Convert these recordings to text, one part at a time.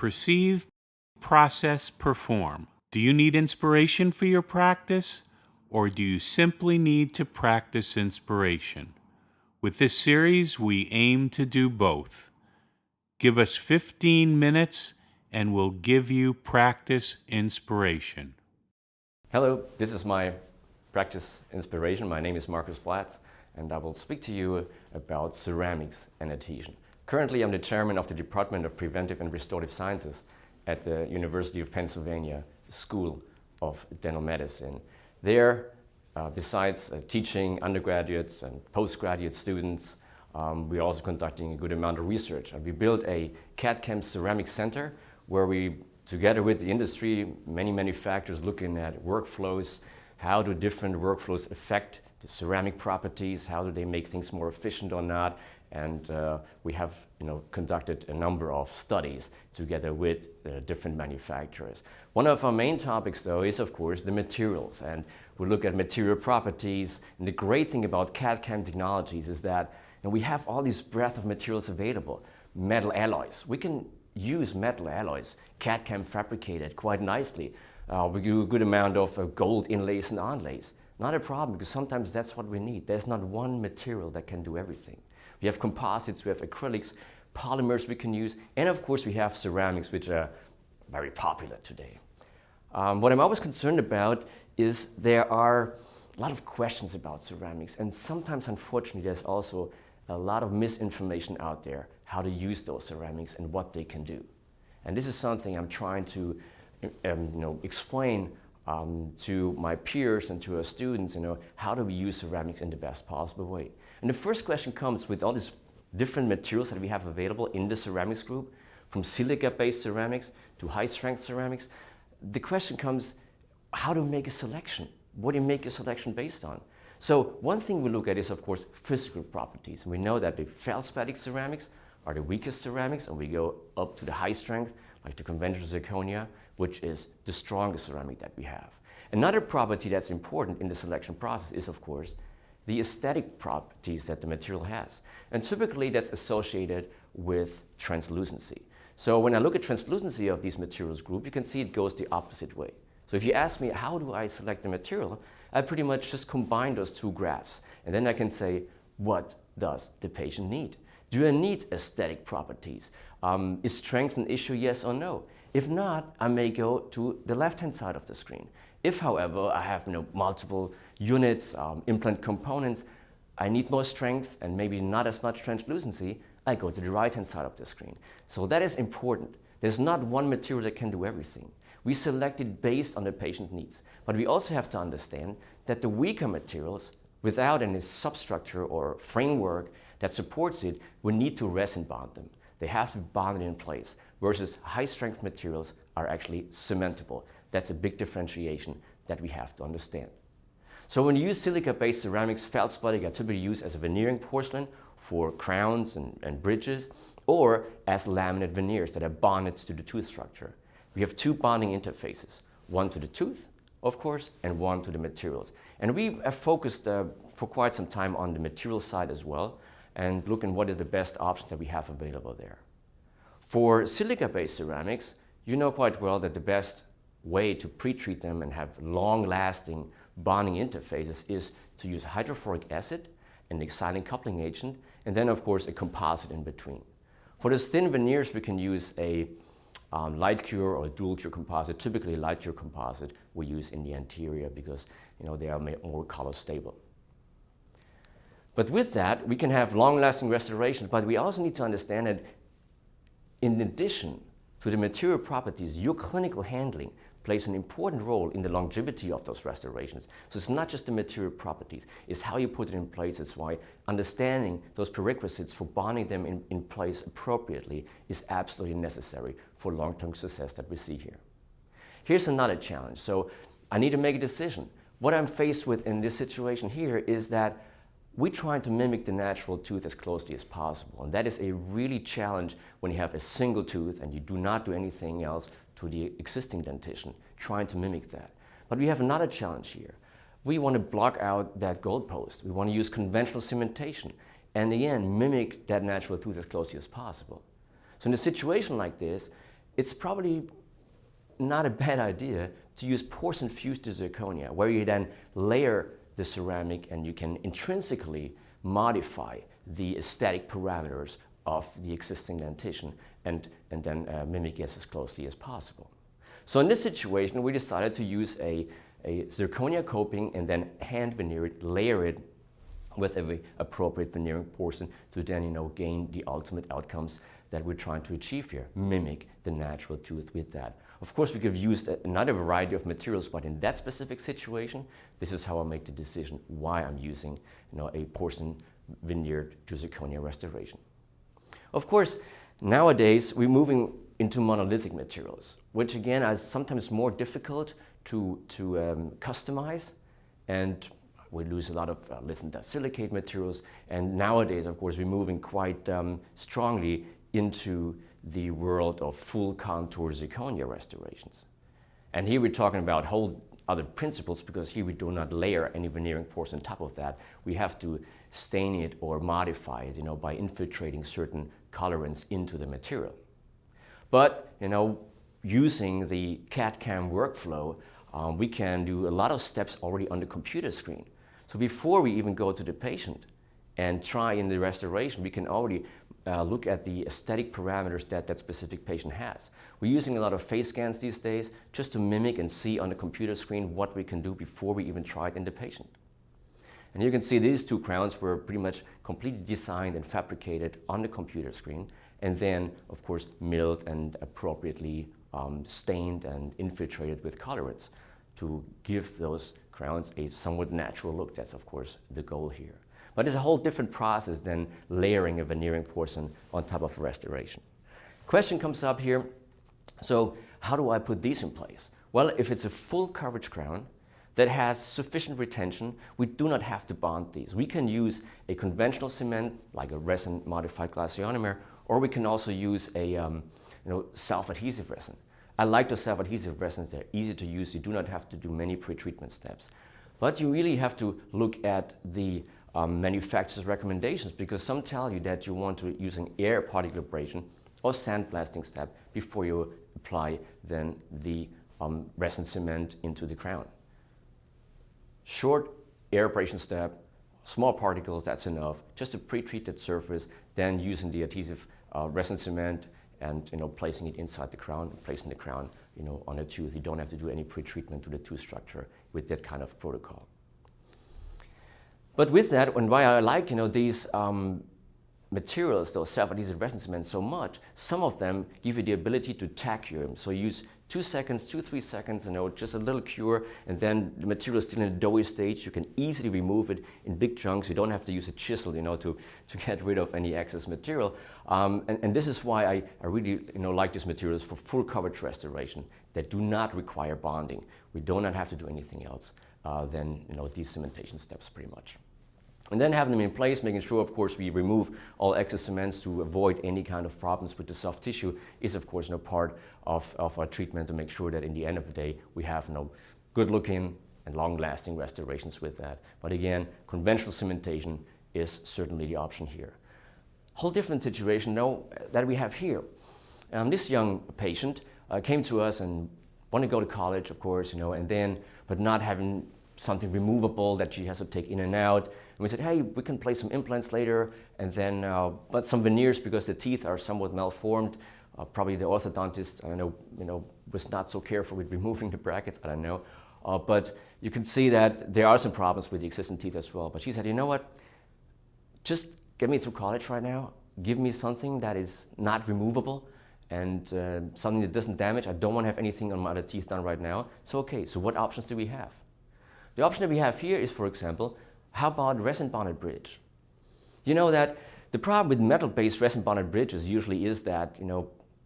Perceive, process, perform. Do you need inspiration for your practice, or do you simply need to practice inspiration? With this series, we aim to do both. Give us 15 minutes and we'll give you practice inspiration. Hello, this is my practice inspiration. My name is Markus Blatz, and I will speak to you about ceramics and adhesion. Currently, I'm the chairman of the Department of Preventive and Restorative Sciences at the University of Pennsylvania School of Dental Medicine. There, besides teaching undergraduates and postgraduate students, we're also conducting a good amount of research. And we built a CAD/CAM ceramic center where we, together with the industry, many manufacturers looking at workflows, how do different workflows affect the ceramic properties, how do they make things more efficient or not, and we have conducted a number of studies together with different manufacturers. One of our main topics though is of course the materials, and we look at material properties, and the great thing about CAD/CAM technologies is that we have all this breadth of materials available. Metal alloys, we can use metal alloys, CAD/CAM fabricated quite nicely. We do a good amount of gold inlays and onlays. Not a problem, because sometimes that's what we need. There's not one material that can do everything. We have composites, we have acrylics, polymers we can use, and of course we have ceramics, which are very popular today. What I'm always concerned about is there are a lot of questions about ceramics, and sometimes unfortunately there's also a lot of misinformation out there how to use those ceramics and what they can do. And this is something I'm trying to explain to my peers and to our students, how do we use ceramics in the best possible way. And the first question comes with all these different materials that we have available in the ceramics group, from silica-based ceramics to high-strength ceramics. The question comes, how do we make a selection? What do you make a selection based on? So one thing we look at is, of course, physical properties. We know that the feldspathic ceramics are the weakest ceramics, and we go up to the high strength, like the conventional zirconia, which is the strongest ceramic that we have. Another property that's important in the selection process is, of course, the aesthetic properties that the material has. And typically that's associated with translucency. So when I look at translucency of these materials group, you can see it goes the opposite way. So if you ask me, how do I select the material? I pretty much just combine those two graphs. And then I can say, what does the patient need? Do I need aesthetic properties? Is strength an issue, yes or no? If not, I may go to the left-hand side of the screen. If, however, I have multiple units, implant components, I need more strength and maybe not as much translucency, I go to the right-hand side of the screen. So that is important. There's not one material that can do everything. We select it based on the patient's needs. But we also have to understand that the weaker materials, without any substructure or framework that supports it, we need to resin bond them. They have to be bonded in place, versus high-strength materials are actually cementable. That's a big differentiation that we have to understand. So when you use silica-based ceramics, feldspathic are typically used as a veneering porcelain for crowns and bridges, or as laminate veneers that are bonded to the tooth structure. We have two bonding interfaces, one to the tooth, of course, and one to the materials. And we have focused for quite some time on the material side as well, and looking what is the best option that we have available there. For silica-based ceramics, you know quite well that the best way to pre-treat them and have long-lasting bonding interfaces is to use hydrofluoric acid, an exciting coupling agent, and then of course a composite in between. For the thin veneers, we can use a light cure or dual cure composite. Typically light cure composite we use in the anterior because they are more color stable. But with that, we can have long-lasting restoration, but we also need to understand that in addition to the material properties, your clinical handling plays an important role in the longevity of those restorations. So it's not just the material properties, it's how you put it in place. It's why understanding those prerequisites for bonding them in place appropriately is absolutely necessary for long-term success that we see here. Here's another challenge. So I need to make a decision. What I'm faced with in this situation here is that we're trying to mimic the natural tooth as closely as possible. And that is a really challenge when you have a single tooth and you do not do anything else to the existing dentition, trying to mimic that. But we have another challenge here. We want to block out that goalpost. We want to use conventional cementation and again, mimic that natural tooth as closely as possible. So in a situation like this, it's probably not a bad idea to use porcelain fused to zirconia, where you then layer the ceramic and you can intrinsically modify the aesthetic parameters of the existing dentition and then mimic it as closely as possible. So in this situation, we decided to use a zirconia coping and then hand veneer it, layer it with an appropriate veneering porcelain to then gain the ultimate outcomes that we're trying to achieve here, mimic the natural tooth with that. Of course, we could have used another variety of materials, but in that specific situation, this is how I make the decision why I'm using a porcelain veneered to zirconia restoration. Of course, nowadays we're moving into monolithic materials, which again are sometimes more difficult to customize, and we lose a lot of lithium disilicate materials. And nowadays, of course, we're moving quite strongly into the world of full contour zirconia restorations. And here we're talking about whole other principles, because here we do not layer any veneering porcelain on top of that. We have to stain it or modify it, by infiltrating certain colorants into the material. But, using the CAD/CAM workflow, we can do a lot of steps already on the computer screen. So before we even go to the patient and try in the restoration, we can already look at the aesthetic parameters that specific patient has. We're using a lot of face scans these days just to mimic and see on the computer screen what we can do before we even try it in the patient. And you can see these two crowns were pretty much completely designed and fabricated on the computer screen, and then, of course, milled and appropriately stained and infiltrated with colorants to give those crowns a somewhat natural look. That's, of course, the goal here. But it's a whole different process than layering a veneering porcelain on top of a restoration. Question comes up here, so how do I put these in place? Well, if it's a full coverage crown that has sufficient retention, we do not have to bond these. We can use a conventional cement, like a resin modified glass ionomer, or we can also use a self-adhesive resin. I like the self-adhesive resins. They're easy to use. You do not have to do many pre-treatment steps. But you really have to look at the manufacturer's recommendations, because some tell you that you want to use an air particle abrasion or sandblasting step before you apply then the resin cement into the crown. Short air abrasion step, small particles, that's enough. Just a pre-treated surface, then using the adhesive resin cement and placing it inside the crown, placing the crown on a tooth. You don't have to do any pre-treatment to the tooth structure with that kind of protocol. But with that, and why I like these materials, those self-adhesive resin cements so much, some of them give you the ability to tack them. So use 2 seconds, 2-3 seconds, just a little cure, and then the material is still in a doughy stage. You can easily remove it in big chunks. You don't have to use a chisel, to get rid of any excess material. And this is why I really like these materials for full coverage restoration that do not require bonding. We do not have to do anything else than these cementation steps pretty much. And then having them in place, making sure, of course, we remove all excess cements to avoid any kind of problems with the soft tissue is, of course, part of our treatment to make sure that in the end of the day, we have good-looking and long-lasting restorations with that. But again, conventional cementation is certainly the option here. Whole different situation, though, that we have here. This young patient came to us and wanted to go to college, of course, but not having something removable that she has to take in and out. And we said, hey, we can place some implants later, and then, but some veneers because the teeth are somewhat malformed. Probably the orthodontist, was not so careful with removing the brackets, I don't know. But you can see that there are some problems with the existing teeth as well. But she said, you know what, just get me through college right now. Give me something that is not removable and something that doesn't damage. I don't want to have anything on my other teeth done right now. So okay, so what options do we have? The option that we have here is, for example, how about resin bonded bridge? You know that the problem with metal-based resin bonded bridges usually is that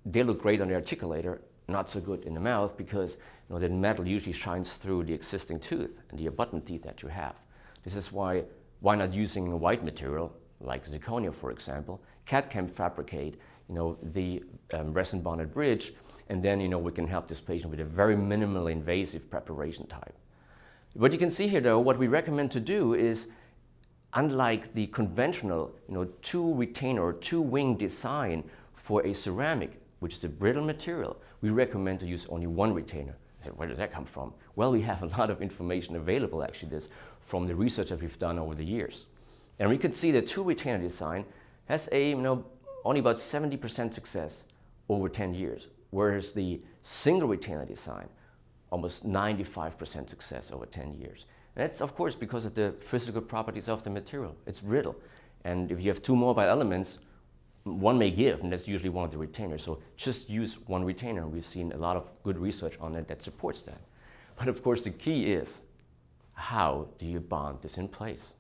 they look great on the articulator, not so good in the mouth, because the metal usually shines through the existing tooth and the abutment teeth that you have. This is why not using a white material like zirconia, for example? CAD can fabricate the resin bonded bridge, and then we can help this patient with a very minimally invasive preparation type. What you can see here, though, what we recommend to do is, unlike the conventional, two retainer or two wing design for a ceramic which is the brittle material, we recommend to use only one retainer. I said, where does that come from? Well, we have a lot of information available, actually, this from the research that we've done over the years. And we could see that two retainer design has only about 70% success over 10 years, whereas the single retainer design, almost 95% success over 10 years. And that's, of course, because of the physical properties of the material. It's brittle. And if you have two mobile elements, one may give, and that's usually one of the retainers. So just use one retainer. We've seen a lot of good research on it that supports that. But of course, the key is, how do you bond this in place?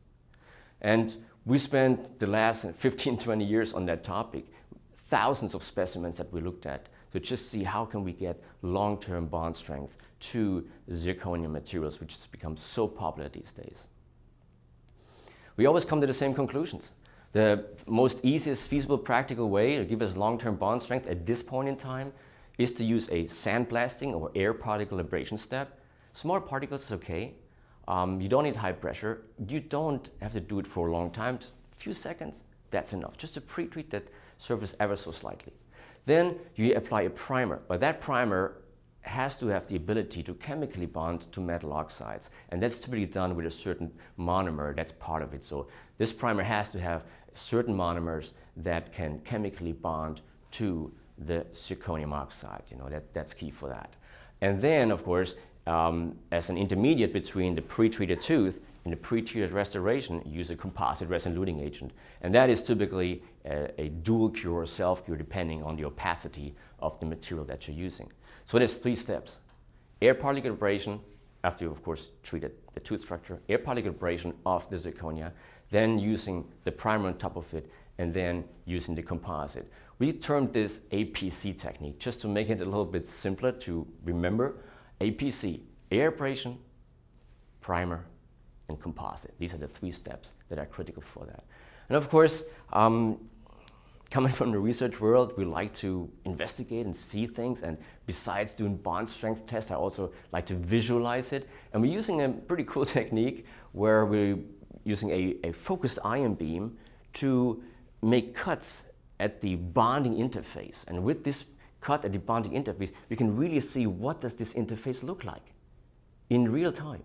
And we spent the last 15, 20 years on that topic, thousands of specimens that we looked at to just see how can we get long-term bond strength to zirconia materials, which has become so popular these days. We always come to the same conclusions. The most easiest, feasible, practical way to give us long-term bond strength at this point in time is to use a sandblasting or air particle abrasion step. Small particles is okay. You don't need high pressure. You don't have to do it for a long time, just a few seconds, that's enough. Just to pre-treat that surface ever so slightly. Then you apply a primer, but that primer has to have the ability to chemically bond to metal oxides, and that's typically done with a certain monomer. That's part of it. So this primer has to have certain monomers that can chemically bond to the zirconium oxide. That's key for that. And then, of course, as an intermediate between the pre-treated tooth and the pre-treated restoration, use a composite resin-luting agent. And that is typically a dual cure or self-cure depending on the opacity of the material that you're using. So there's 3 steps. Air particle abrasion, after you, of course, treated the tooth structure, air particle abrasion of the zirconia, then using the primer on top of it, and then using the composite. We termed this APC technique, just to make it a little bit simpler to remember. APC, air abrasion, primer, and composite. These are the 3 steps that are critical for that. And of course, coming from the research world, we like to investigate and see things, and besides doing bond strength tests, I also like to visualize it. And we're using a pretty cool technique where we're using a focused ion beam to make cuts at the bonding interface. And with this cut at the bonding interface, we can really see what does this interface look like in real time.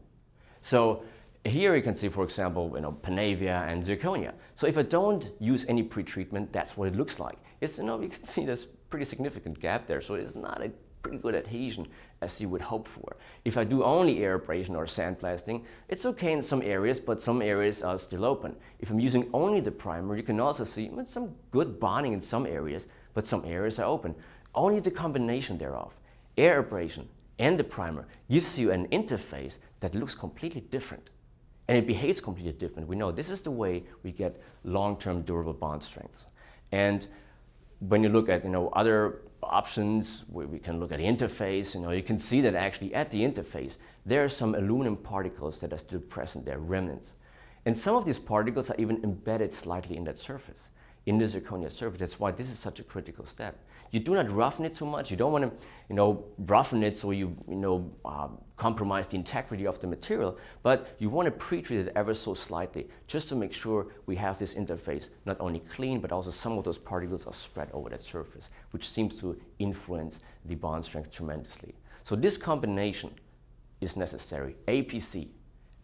So here you can see, for example, Panavia and zirconia. So if I don't use any pretreatment, that's what it looks like. It's, you can see there's pretty significant gap there, so it's not a pretty good adhesion as you would hope for. If I do only air abrasion or sandblasting, it's okay in some areas, but some areas are still open. If I'm using only the primer, you can also see some good bonding in some areas, but some areas are open. Only the combination thereof, air abrasion and the primer, gives you an interface that looks completely different. And it behaves completely different. We know this is the way we get long-term durable bond strengths. And when you look at other options, where we can look at the interface, you can see that actually at the interface there are some aluminum particles that are still present there, remnants. And some of these particles are even embedded slightly in that surface, in the zirconia surface. That's why this is such a critical step. You do not roughen it too much. You don't want to, roughen it so you, compromise the integrity of the material, but you want to pre-treat it ever so slightly, just to make sure we have this interface not only clean, but also some of those particles are spread over that surface, which seems to influence the bond strength tremendously. So this combination is necessary. APC,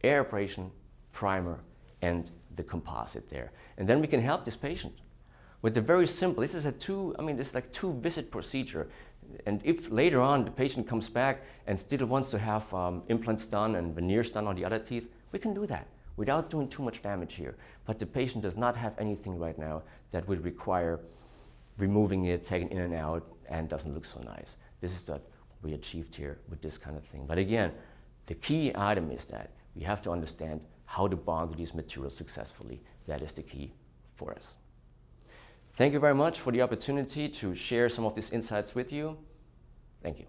air abrasion, primer, and the composite there. And then we can help this patient with a very simple, this is like 2-visit procedure. And if later on the patient comes back and still wants to have implants done and veneers done on the other teeth, we can do that without doing too much damage here. But the patient does not have anything right now that would require removing it, taking in and out, and doesn't look so nice. This is what we achieved here with this kind of thing. But again, the key item is that we have to understand how to bond with these materials successfully. That is the key for us. Thank you very much for the opportunity to share some of these insights with you. Thank you.